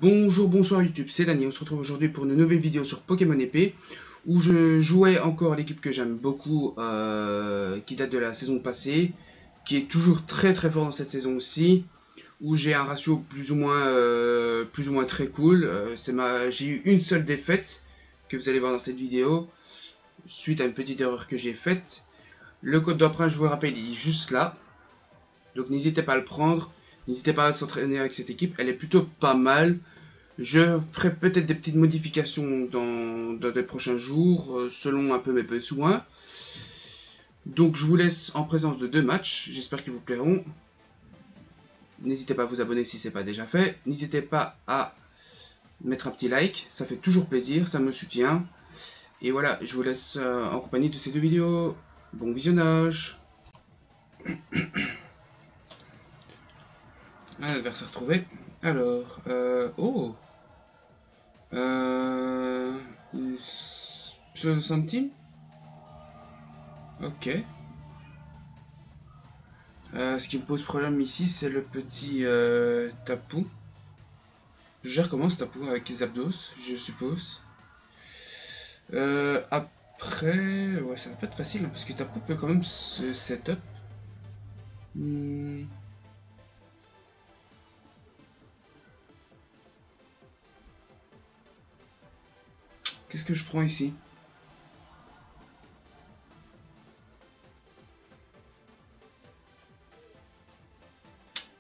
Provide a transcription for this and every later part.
Bonjour, bonsoir YouTube, c'est Dany. On se retrouve aujourd'hui pour une nouvelle vidéo sur Pokémon Épée où je jouais encore l'équipe que j'aime beaucoup, qui date de la saison passée, qui est toujours très très fort dans cette saison aussi, où j'ai un ratio plus ou moins très cool. J'ai eu une seule défaite que vous allez voir dans cette vidéo suite à une petite erreur que j'ai faite. Le code d'emprunt, je vous le rappelle, il est juste là, donc n'hésitez pas à le prendre. N'hésitez pas à s'entraîner avec cette équipe, elle est plutôt pas mal. Je ferai peut-être des petites modifications dans les prochains jours, selon un peu mes besoins. Donc je vous laisse en présence de 2 matchs, j'espère qu'ils vous plairont. N'hésitez pas à vous abonner si ce n'est pas déjà fait. N'hésitez pas à mettre un petit like, ça fait toujours plaisir, ça me soutient. Et voilà, je vous laisse en compagnie de ces 2 vidéos. Bon visionnage. Un adversaire trouvé. Alors, oh Pseudo centime. Ok. Ce qui me pose problème ici, c'est le petit Tapu. Je gère comment ce Tapu avec les abdos, je suppose. Après, ouais, ça va pas être facile hein, parce que Tapu peut quand même se setup. Qu'est-ce que je prends ici?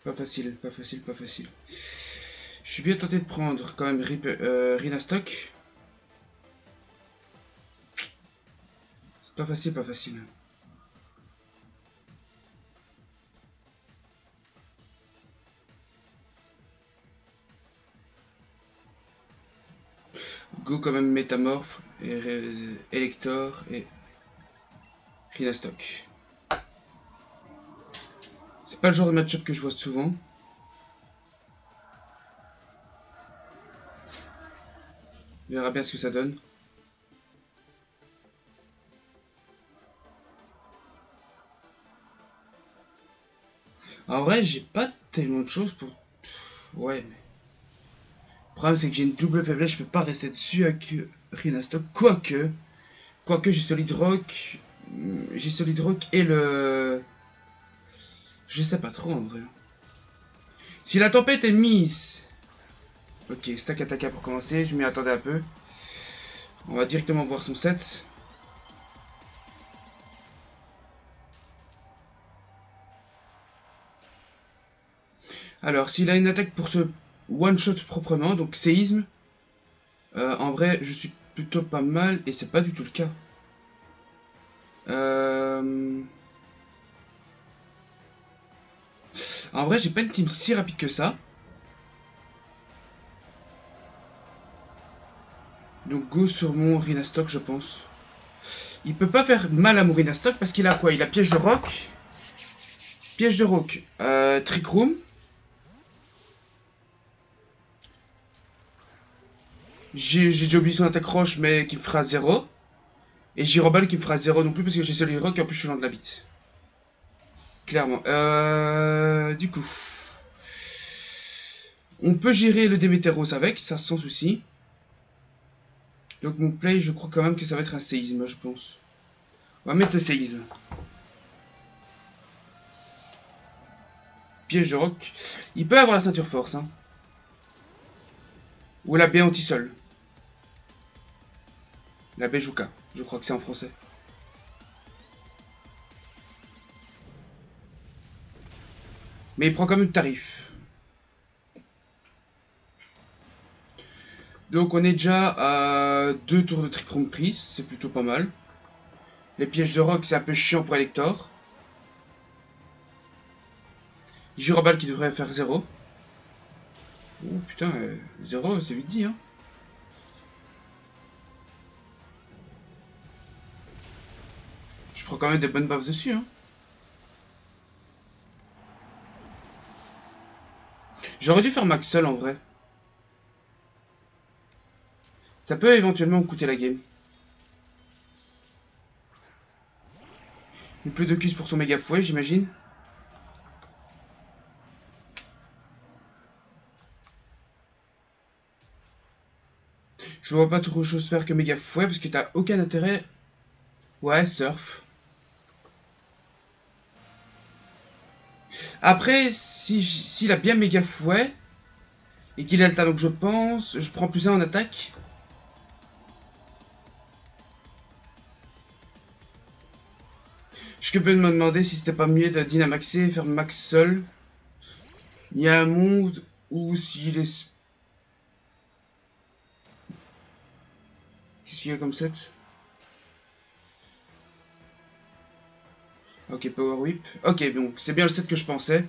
Pas facile, pas facile, pas facile. Je suis bien tenté de prendre quand même Rhinastock. C'est pas facile, pas facile. Go quand même Métamorphe, et Elector et Rhinastock. C'est pas le genre de match-up que je vois souvent. On verra bien ce que ça donne. En vrai, j'ai pas tellement de choses pour... Ouais, mais... Le problème, c'est que j'ai une double faiblesse, je peux pas rester dessus avec Rhinastock. Quoique j'ai Solid Rock... J'ai Solid Rock et le... Je sais pas trop, en vrai. Si la tempête est mise... Ok, stack attaque pour commencer, je m'y attendais un peu. On va directement voir son set. Alors, s'il a une attaque pour ce one-shot proprement, donc séisme, en vrai, je suis plutôt pas mal, et c'est pas du tout le cas. En vrai, j'ai pas une team si rapide que ça. Donc go sur mon Rhinastock, je pense. Il peut pas faire mal à mon Rhinastock parce qu'il a quoi? Il a piège de roc. Piège de roc. Trick Room. J'ai déjà oublié son attaque roche, mais qui me fera 0. Et Gyroball qui me fera 0 non plus parce que j'ai celui rock et en plus je suis loin de la bite. Clairement. Du coup. On peut gérer le Déméteros avec, ça sans souci. Donc mon play, je crois quand même que ça va être un séisme, je pense. On va mettre le séisme. Piège de roc. Il peut avoir la ceinture force, hein. Ou la baie anti-sol. La Bejuka, je crois que c'est en français. Mais il prend quand même tarif. Donc on est déjà à 2 tours de Trick Room prise, c'est plutôt pas mal. Les pièges de roc, c'est un peu chiant pour Elector. Gyroball qui devrait faire 0. Oh putain, 0 c'est vite dit hein. Je prends quand même des bonnes baffes dessus hein. J'aurais dû faire max seul en vrai. Ça peut éventuellement me coûter la game. Une plus de cuisse pour son méga fouet j'imagine. Je vois pas trop chose faire que méga fouet parce que t'as aucun intérêt. Ouais, surf. Après, s'il a bien méga fouet et qu'il a le talent que je pense, je prends plus un en attaque. Je peux me demander si c'était pas mieux de Dynamaxer et faire max seul. Il y a un monde où s'il est... Qu'est-ce qu'il y a comme set? Ok, Power Whip. Ok, donc c'est bien le set que je pensais.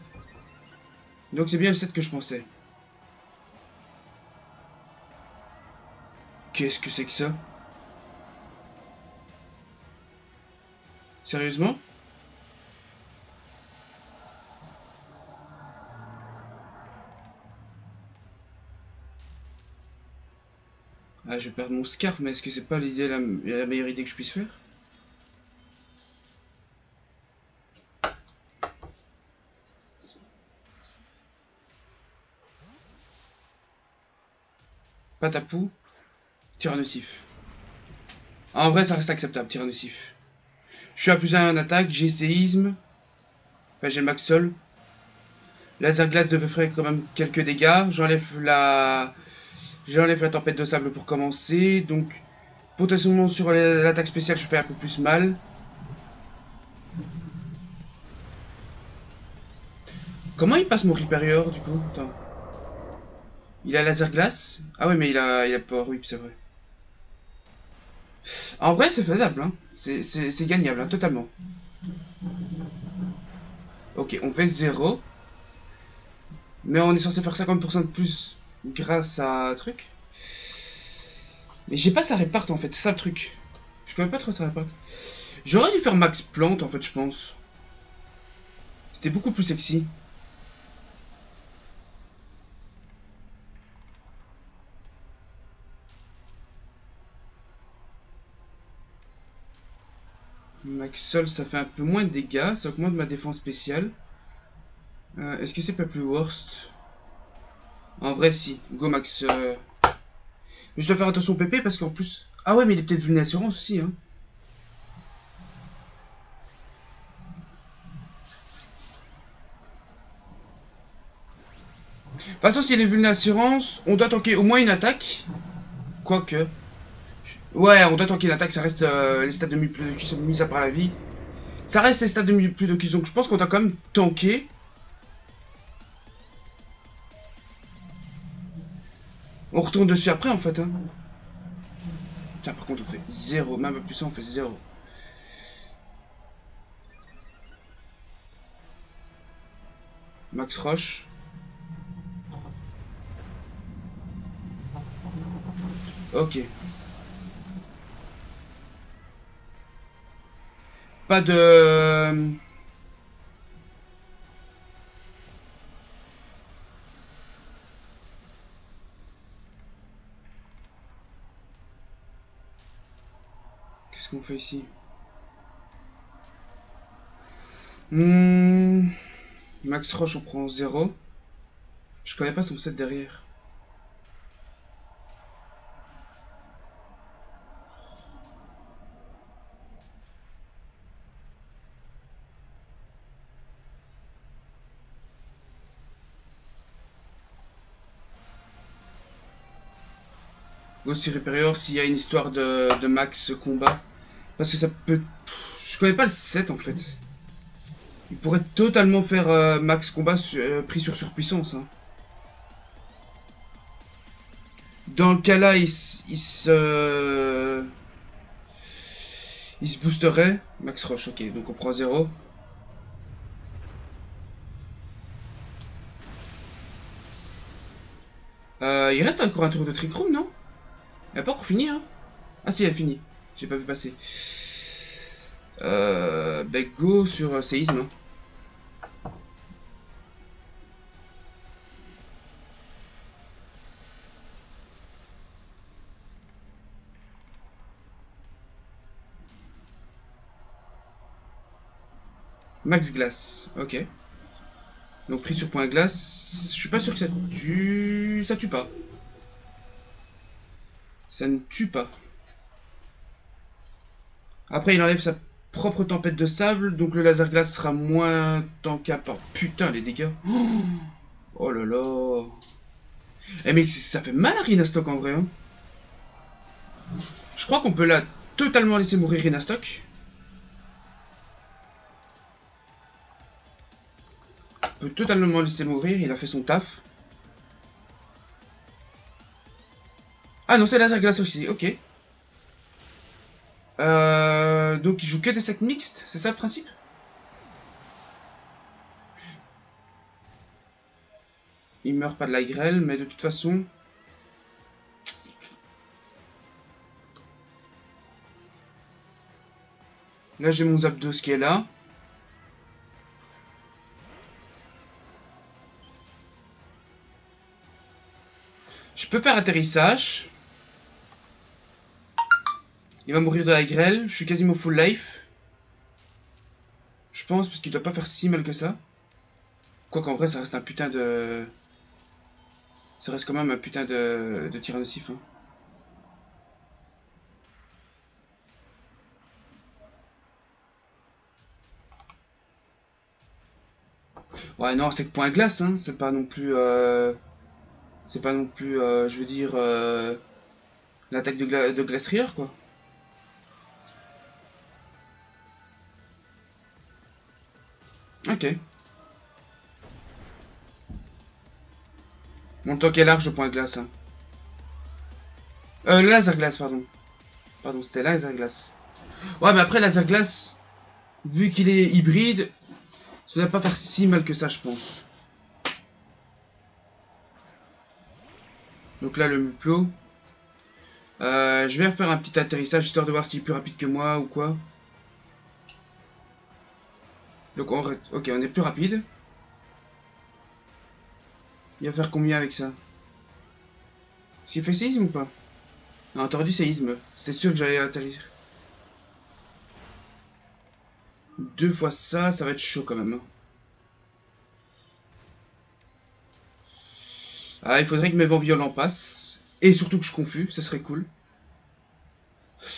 Qu'est-ce que c'est que ça? Sérieusement? Ah, je vais perdre mon scarf, mais est-ce que c'est pas l'idée la meilleure idée que je puisse faire? Patapou, tir nocif. Ah, en vrai, ça reste acceptable, tir nocif. Je suis à plus 1 en attaque, j'ai séisme. Enfin, j'ai le max sol. Laser glace devait faire quand même quelques dégâts. J'enlève la tempête de sable pour commencer. Donc, potentiellement sur l'attaque spéciale, je fais un peu plus mal. Comment il passe mon Riperior, du coup? Attends. Il a laser glace? Ah ouais, mais il a Power Whip, c'est vrai. En vrai, c'est faisable, hein. C'est gagnable, hein, totalement. Ok, on fait 0. Mais on est censé faire 50% de plus grâce à un truc. Mais j'ai pas sa réparte en fait, c'est ça le truc. Je connais pas trop sa réparte. J'aurais dû faire max plante en fait, je pense. C'était beaucoup plus sexy. Max sol, ça fait un peu moins de dégâts, ça augmente ma défense spéciale. Est-ce que c'est pas plus worst? En vrai, si. Go max. Mais je dois faire attention au PP parce qu'en plus. Ah ouais, mais il est peut-être vulnérassurance aussi, hein. De toute façon, s'il est vulnérassurance, on doit tanker au moins une attaque. Quoique. Ouais, on doit tanker une attaque, ça reste les stats de Mupledokus mis à part la vie. Ça reste les stats de Mupledokus, donc je pense qu'on doit quand même tanker. On retourne dessus après en fait. Hein. Tiens, par contre, on fait 0. Même à plus ça, on fait 0. Max Roche. Ok. Pas de... Qu'est-ce qu'on fait ici? Max Roche, on prend 0. Je connais pas son set derrière. Aussi Superior s'il y a une histoire de max combat. Parce que ça peut... Je connais pas le set en fait. Il pourrait totalement faire max combat pris sur surpuissance. Hein. Dans le cas là, il se boosterait. Max Roche, ok, donc on prend 0. Il reste encore un tour de Trick Room, non? Elle a pas encore fini, hein? Ah si, elle finit. J'ai pas vu passer. Bah go sur séisme. Hein. Max glace, ok. Donc pris sur point glace, je suis pas sûr que ça tue pas. Ça ne tue pas. Après, il enlève sa propre tempête de sable, donc le laser glace sera moins tankable. Oh, putain, les dégâts. Oh là là. Eh mais ça fait mal à Rhinastock en vrai. Hein. Je crois qu'on peut là totalement laisser mourir Rhinastock. On peut totalement laisser mourir, il a fait son taf. Ah non, c'est laser glace aussi, ok. Donc il joue que des sacs mixtes, c'est ça le principe? Il meurt pas de la grêle, mais de toute façon... Là j'ai mon Zapdos qui est là. Je peux faire atterrissage. Il va mourir de la grêle, je suis quasiment full life. Je pense, parce qu'il doit pas faire si mal que ça. Quoi qu'en vrai ça reste un putain de... Ça reste quand même un putain de tyrannicif. Hein. Ouais, non, c'est que point glace, hein. C'est pas non plus... C'est pas non plus, je veux dire... L'attaque de Glastrier, quoi. Ok. Mon toque est large au point glace. Hein. Laser glace, pardon. Pardon, c'était laser glace. Ouais, mais après, laser glace, vu qu'il est hybride, ça ne va pas faire si mal que ça, je pense. Donc là, le Muplo. Je vais refaire un petit atterrissage, histoire de voir s'il est plus rapide que moi ou quoi. Donc, ok, on est plus rapide. Il va faire combien avec ça? Est-ce qu'il fait séisme ou pas? Non, t'aurais du séisme. C'était sûr que j'allais atterrir. 2 fois ça, ça va être chaud quand même. Ah, il faudrait que mes vents violents passent. Et surtout que je confus, ça serait cool.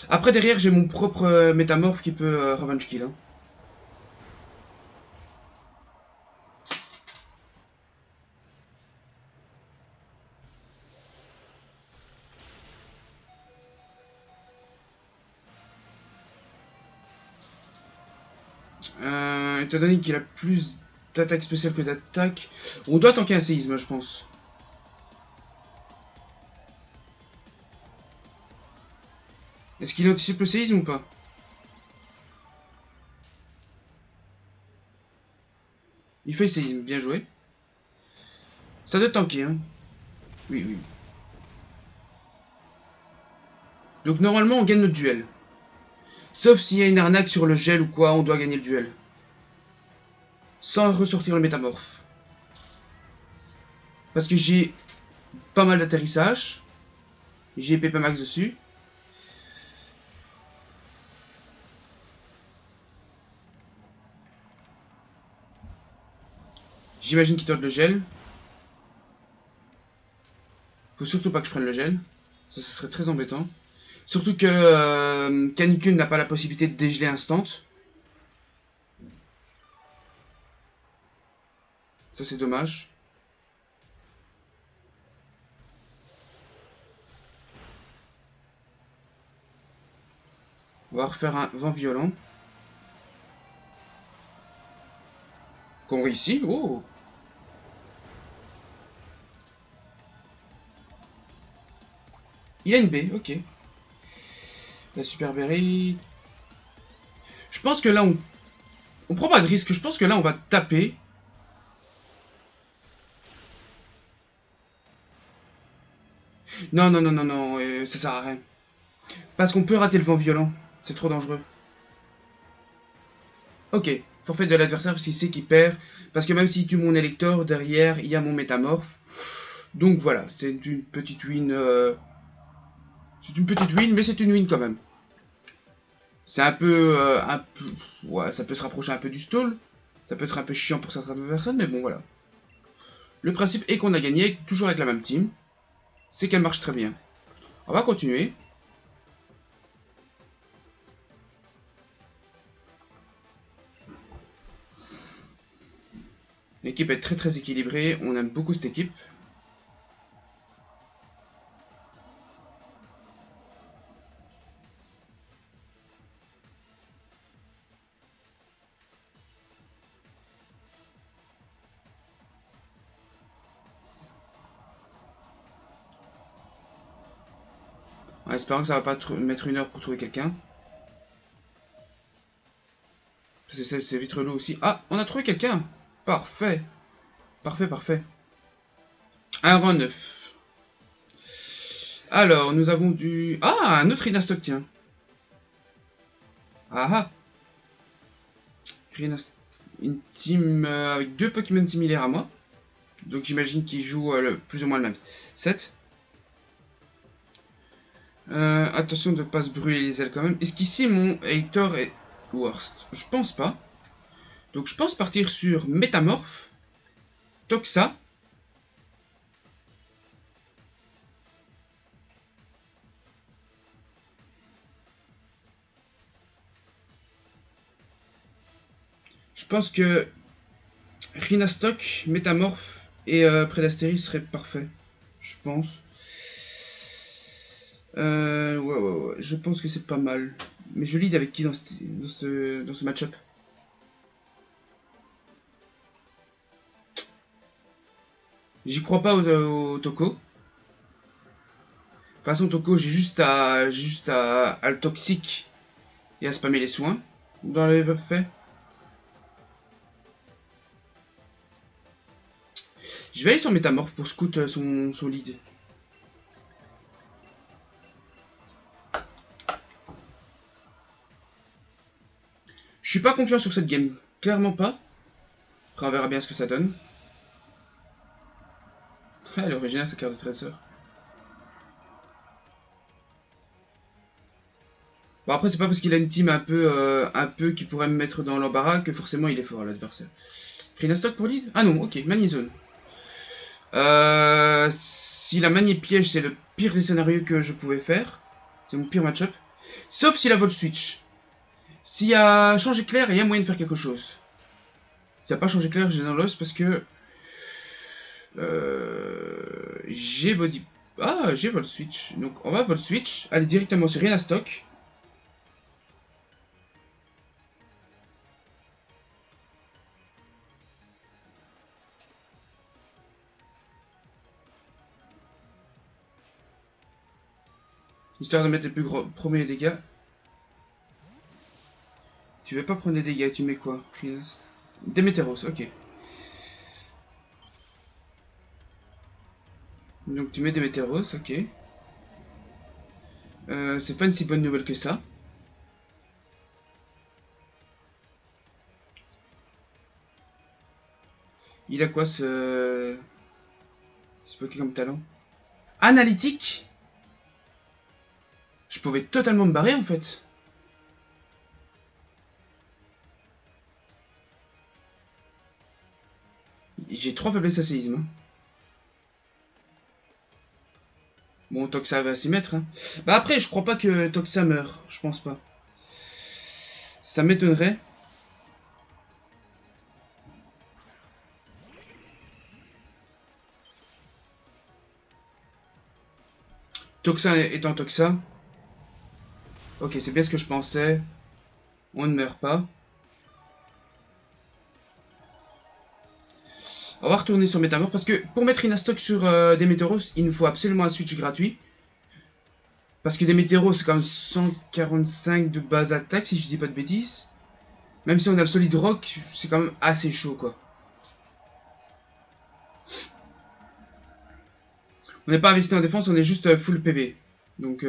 Après, derrière, j'ai mon propre métamorphe qui peut revenge kill. Hein. Étant donné qu'il a plus d'attaque spéciale que d'attaque, on doit tanker un séisme, je pense. Est-ce qu'il anticipe le séisme ou pas? Il fait séisme, bien joué. Ça doit tanker, hein. Oui, oui. Donc normalement, on gagne notre duel. Sauf s'il y a une arnaque sur le gel ou quoi, on doit gagner le duel. Sans ressortir le métamorphe. Parce que j'ai pas mal d'atterrissage. J'ai PP Max dessus. J'imagine qu'il tente le gel. Faut surtout pas que je prenne le gel. Ça, ce serait très embêtant. Surtout que Canicule n'a pas la possibilité de dégeler instant. Ça, c'est dommage. On va refaire un vent violent. Qu'on réussit. Oh! Il a une baie, ok. La super berry. Je pense que là, on prend pas de risque. Je pense que là, on va taper. Non, non, non, non, non. Ça sert à rien. Parce qu'on peut rater le vent violent. C'est trop dangereux. Ok. Forfait de l'adversaire s'il sait qu'il perd. Parce que même s'il tue mon électeur, derrière, il y a mon métamorphe. Donc voilà. C'est une petite win. C'est une petite win, mais c'est une win quand même. C'est un peu, ouais, ça peut se rapprocher un peu du stall. Ça peut être un peu chiant pour certaines personnes, mais bon, voilà. Le principe est qu'on a gagné, toujours avec la même team. C'est qu'elle marche très bien. On va continuer. L'équipe est très très équilibrée. On aime beaucoup cette équipe. En espérant que ça va pas mettre 1 heure pour trouver quelqu'un. Parce que c'est vite relou aussi. Ah, on a trouvé quelqu'un. Parfait. Parfait, parfait. Un rang 9. Alors, nous avons du... Ah, un autre Rhinastock, tiens. Ah ah. Une team avec 2 Pokémon similaires à moi. Donc j'imagine qu'ils jouent plus ou moins le même set. Attention de ne pas se brûler les ailes quand même. Est-ce qu'ici mon Hector est worst? Je pense pas. Donc je pense partir sur Métamorphe, Toxa. Je pense que Rhinastock, Métamorphe et Prédastérie serait parfait. Je pense. Ouais. Je pense que c'est pas mal. Mais je lead avec qui dans ce match-up? J'y crois pas au Toko. De toute façon, Toko, j'ai juste à le toxique et à spammer les soins dans les faits. Je vais aller sur Métamorphe pour scout son lead. Je suis pas confiant sur cette game. Clairement pas. Après, on verra bien ce que ça donne. Ah, elle est originale, sa carte de trésor. Bon, après, c'est pas parce qu'il a une team un peu qui pourrait me mettre dans l'embarras que forcément il est fort, l'adversaire. Rhinastock pour lead? Ah non, ok, Manizone. Si la Manie piège, c'est le pire des scénarios que je pouvais faire. C'est mon pire match-up. Sauf si la Volt Switch. S'il y a changé clair, il y a moyen de faire quelque chose. S'il n'y a pas changé clair, j'ai dans l'os parce que... j'ai body... Ah, j'ai Volt Switch. Donc on va Volt Switch. Aller directement sur Rhinastock. Histoire de mettre les plus gros premiers dégâts. Tu veux pas prendre des dégâts, tu mets quoi? Déméteros, ok. Donc tu mets Déméteros, ok. C'est pas une si bonne nouvelle que ça. Il a quoi ce Pokémon comme talent? Analytique? Je pouvais totalement me barrer en fait. J'ai 3 faiblesses à séisme. Hein. Bon, Toxa va s'y mettre. Hein. Bah après, je crois pas que Toxa meurt. Je pense pas. Ça m'étonnerait. Toxa étant Toxa. Ok, c'est bien ce que je pensais. On ne meurt pas. On va retourner sur Métamorph parce que pour mettre Rhinastock sur Déméteros, il nous faut absolument un switch gratuit. Parce que Déméteros, c'est quand même 145 de base attaque, si je dis pas de bêtises. Même si on a le Solid Rock, c'est quand même assez chaud, quoi. On n'est pas investi en défense, on est juste full PV. Donc...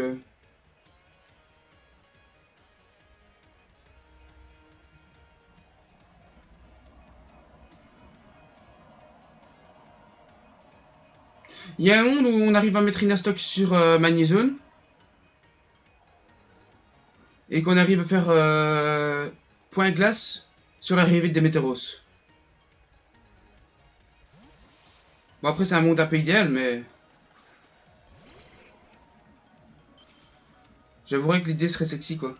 Il y a un monde où on arrive à mettre Rhinastock sur Magnezone. Et qu'on arrive à faire point glace sur l'arrivée de Déméteros. Bon après c'est un monde un peu idéal mais... J'avouerais que l'idée serait sexy, quoi.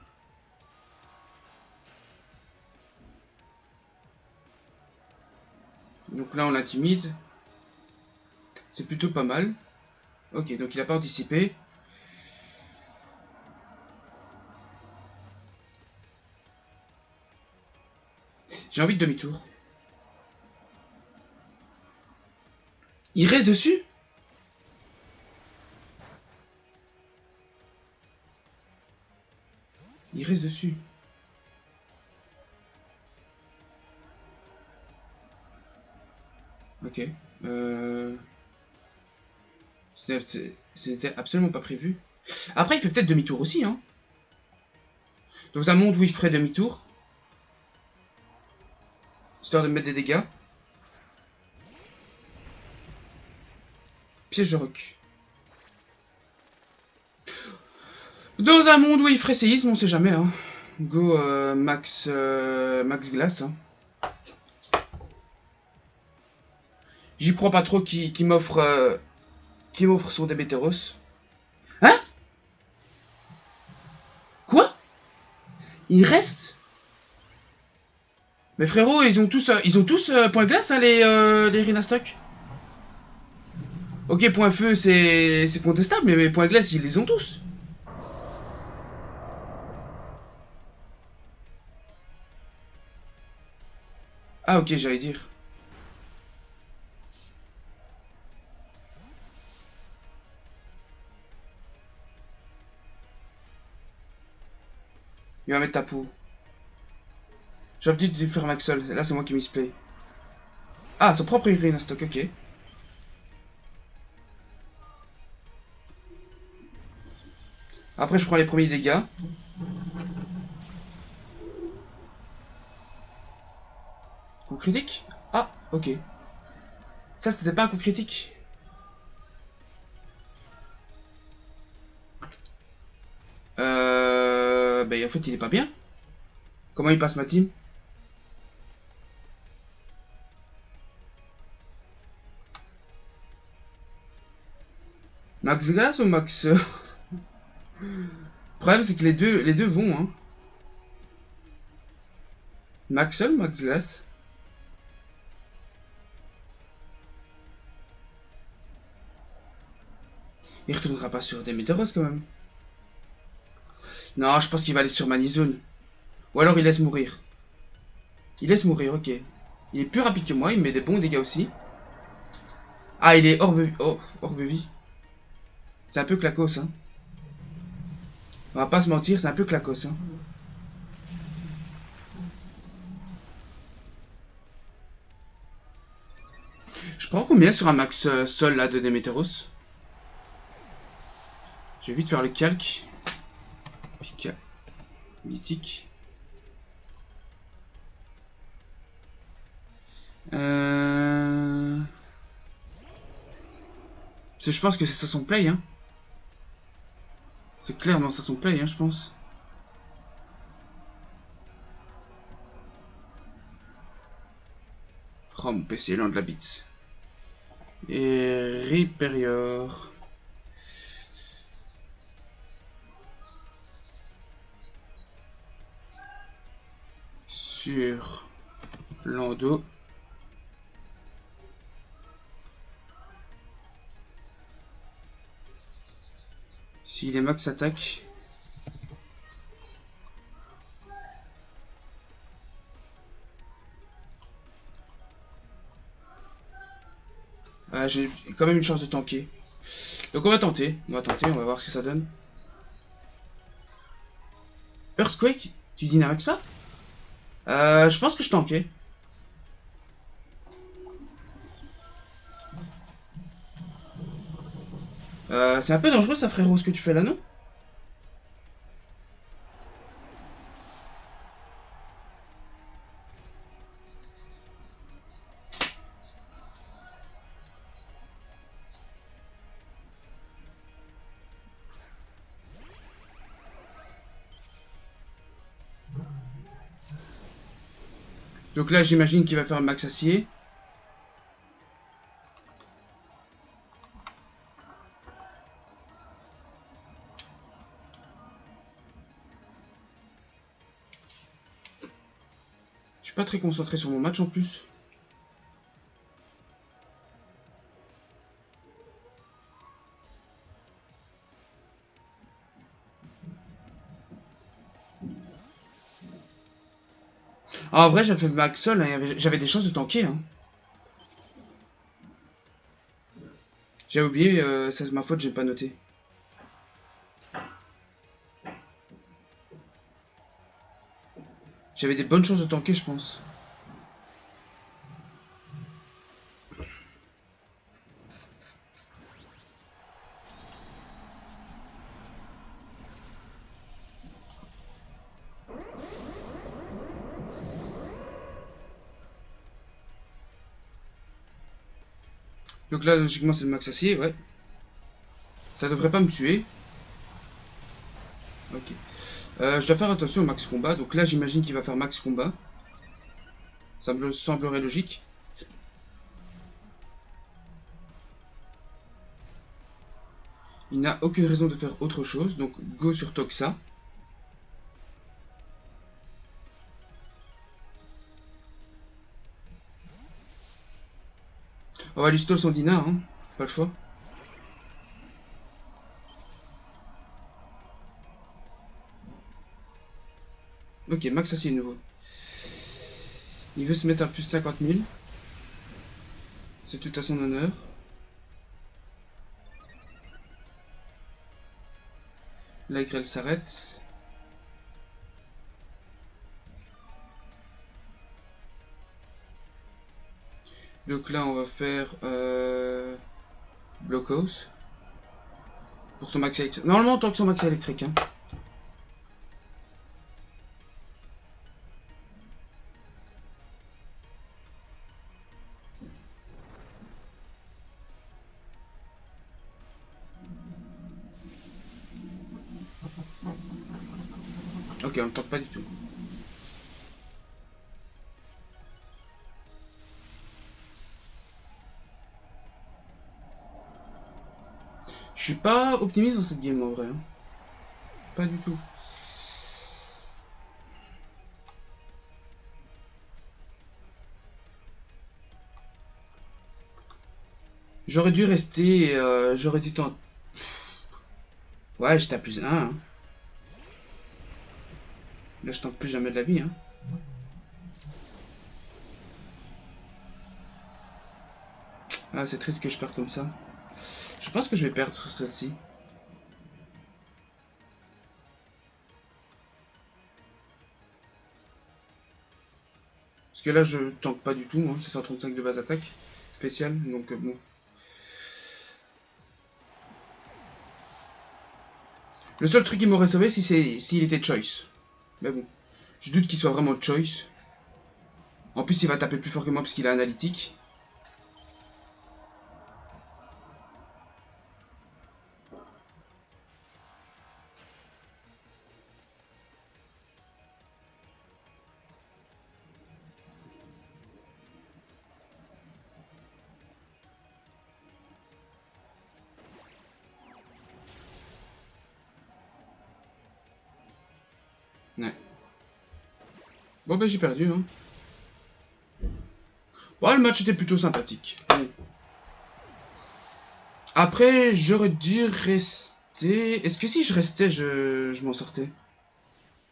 Donc là, on l'intimide. C'est plutôt pas mal. Ok, donc il a pas anticipé. J'ai envie de demi-tour. Il reste dessus? Il reste dessus. Ok. C'était absolument pas prévu. Après, il fait peut-être demi-tour aussi, hein. Dans un monde où il ferait demi-tour. Histoire de mettre des dégâts. Piège de roc. Dans un monde où il ferait séisme, on sait jamais, hein. Go Max Glace. Hein. J'y crois pas trop qu'il m'offre son Déméteros. Hein? Quoi? Il reste? Mais frérot, ils ont tous point glace, hein, les Rhinastock. Ok, point feu, c'est contestable, mais point glace, ils les ont tous. Ah ok, j'allais dire. Il va mettre ta peau. J'ai envie de faire Maxol. Là, c'est moi qui misplay. Ah, son propre Rhinastock, ok. Après, je prends les premiers dégâts. Coup critique? Ah, ok. Ça, c'était pas un coup critique. Ben, en fait, il est pas bien. Comment il passe ma team? Max Gas ou Max... Le problème, c'est que les deux vont, hein. Max Sol, Max Gas. Il retournera pas sur Déméteros, quand même. Non, je pense qu'il va aller sur Manizone. Ou alors il laisse mourir. Il laisse mourir, ok. Il est plus rapide que moi, il met des bons dégâts aussi. Ah, il est hors vie. C'est un peu clacos, hein. On va pas se mentir, c'est un peu clacos, hein. Je prends combien sur un max sol là de Déméteros? Je vais vite faire le calque. Pika. Mythique. Je pense que c'est ça son play, hein. C'est clairement ça son play, hein, je pense. Oh, mon PC est loin de la bite. Et Riperior. Sur Lando. S'il est max attaque. J'ai quand même une chance de tanker. Donc on va tenter, on va voir ce que ça donne. Earthquake? Tu dynamax pas? Je pense que je tankais. C'est un peu dangereux ça frérot ce que tu fais là, non? Donc là j'imagine qu'il va faire un max acier. suis pas très concentré sur mon match en plus. Ah, en vrai, j'avais fait max seul, hein, j'avais des chances de tanker. Hein. J'ai oublié, c'est ma faute, j'ai pas noté. J'avais des bonnes chances de tanker, je pense. Donc là, logiquement, c'est le max acier, ouais. Ça devrait pas me tuer. Ok. Je dois faire attention au max combat. Donc là, j'imagine qu'il va faire max combat. Ça me semblerait logique. Il n'a aucune raison de faire autre chose. Donc go sur Toxa. On va lui stall son Dina, hein. Pas le choix. Ok, max acier nouveau. Il veut se mettre à plus 50 000. C'est tout à son honneur. La grêle s'arrête. Donc là, on va faire Blockhouse. Pour son max électrique. Normalement, tant que son max électrique. Hein. Ok, on ne tente pas du tout. Je suis pas optimiste dans cette game en vrai. Hein. Pas du tout. J'aurais dû rester. J'aurais dû tenter. Ouais, j'étais à plus 1. Hein. Là, je tente plus jamais de la vie. Hein. Ah, c'est triste que je perde comme ça. Je pense que je vais perdre sur celle-ci. Parce que là, je tank pas du tout. Hein. C'est 135 de base attaque spéciale. Donc, bon. Le seul truc qui m'aurait sauvé, s'il était choice. Mais bon. Je doute qu'il soit vraiment choice. En plus, il va taper plus fort que moi parce qu'il a analytique. Ouais. Bon, ben j'ai perdu. Hein. Bon, le match était plutôt sympathique. Bon. Après, j'aurais dû rester... Est-ce que si je restais, je m'en sortais?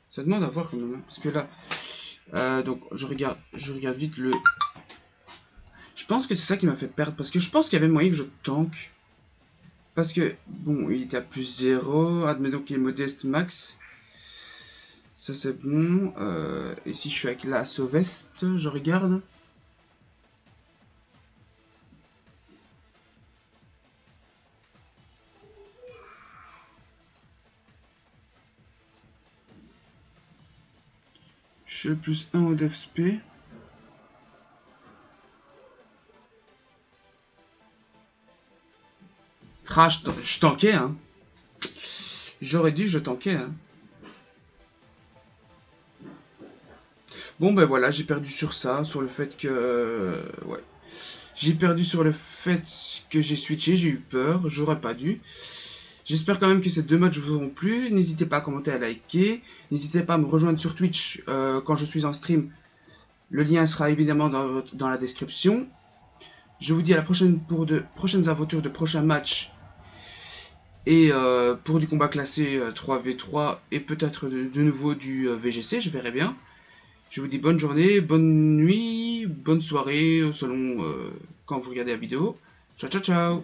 Ça demande à voir quand même. Hein. Parce que là... donc, je regarde vite le... Je pense que c'est ça qui m'a fait perdre. Parce que je pense qu'il y avait moyen que je tank. Parce que, bon, il était à plus 0. Admettons qu'il est modeste max. Ça, c'est bon. Et si je suis avec la Sauveste, je regarde. Je suis plus 1 au DFSP. Ah, je tankais, hein. J'aurais dû, je tankais, hein. Bon, ben voilà, j'ai perdu sur ça, sur le fait que... ouais. J'ai perdu sur le fait que j'ai switché, j'ai eu peur, j'aurais pas dû. J'espère quand même que ces deux matchs vous auront plu. N'hésitez pas à commenter, à liker. N'hésitez pas à me rejoindre sur Twitch quand je suis en stream. Le lien sera évidemment dans la description. Je vous dis à la prochaine pour de prochaines aventures, de prochains matchs. Et pour du combat classé 3v3 et peut-être de nouveau du VGC, je verrai bien. Je vous dis bonne journée, bonne nuit, bonne soirée, selon quand vous regardez la vidéo. Ciao ciao ciao.